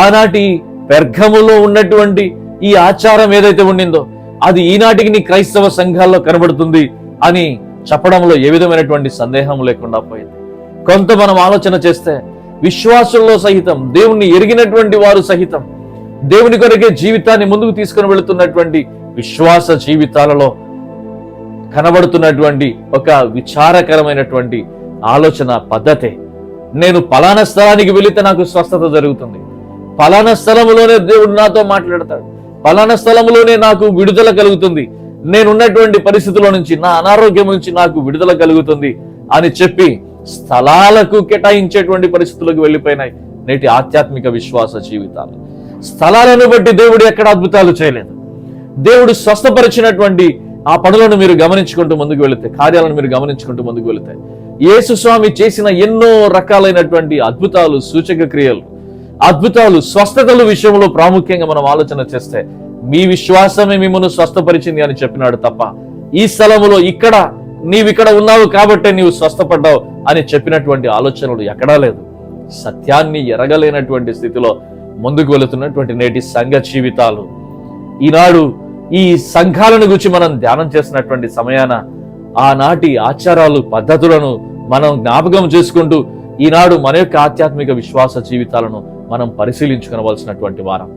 ఆనాటి పెర్గములో ఉన్నటువంటి ఈ ఆచారం ఏదైతే ఉండిందో అది ఈనాటికి నీ క్రైస్తవ సంఘాల్లో కనబడుతుంది అని చెప్పడంలో ఏ విధమైనటువంటి సందేహం లేకుండా పోయింది. కొంత మనం ఆలోచన చేస్తే విశ్వాసుల్లో సహితం, దేవుణ్ణి ఎరిగినటువంటి వారు సహితం, దేవుని కొరకే జీవితాన్ని ముందుకు తీసుకుని వెళుతున్నటువంటి విశ్వాస జీవితాలలో కనబడుతున్నటువంటి ఒక విచారకరమైనటువంటి ఆలోచన పద్ధతే, నేను పలానా స్థలానికి వెళితే నాకు స్వస్థత జరుగుతుంది, పలానా స్థలములోనే దేవుడు నాతో మాట్లాడతాడు, పలానా స్థలములోనే నాకు విడుదల కలుగుతుంది, నేనున్నటువంటి పరిస్థితుల నుంచి, నా అనారోగ్యం నుంచి నాకు విడుదల కలుగుతుంది అని చెప్పి స్థలాలకు కేటాయించేటువంటి పరిస్థితులకు వెళ్ళిపోయినాయి నేటి ఆధ్యాత్మిక విశ్వాస జీవితాలు. స్థలాలను బట్టి దేవుడు ఎక్కడ అద్భుతాలు చేయలేదు. దేవుడు స్వస్థపరిచినటువంటి ఆ పనులను మీరు గమనించుకుంటూ ముందుకు వెళితే, కార్యాలను మీరు గమనించుకుంటూ ముందుకు వెళితే, యేసు స్వామి చేసిన ఎన్నో రకాలైనటువంటి అద్భుతాలు, సూచక క్రియలు, అద్భుతాలు, స్వస్థతల విషయంలో ప్రాముఖ్యంగా మనం ఆలోచన చేస్తే, మీ విశ్వాసమే మిమ్మల్ని స్వస్థపరిచింది అని చెప్పినాడు తప్ప, ఈ స్థలములో ఇక్కడ నీవిక్కడ ఉన్నావు కాబట్టే నీవు స్వస్థపడ్డావు అని చెప్పినటువంటి ఆలోచనలు ఎక్కడా లేదు. సత్యాన్ని ఎరగలేనటువంటి స్థితిలో ముందుకు వెళుతున్నటువంటి నేటి సంఘ జీవితాలు. ఈనాడు ఈ సంఘాలను గురించి మనం ధ్యానం చేసినటువంటి సమయాన ఆనాటి ఆచారాలు, పద్ధతులను మనం జ్ఞాపకం చేసుకుంటూ ఈనాడు మన యొక్క ఆధ్యాత్మిక విశ్వాస జీవితాలను మనం పరిశీలించుకోవలసినటువంటి వారం.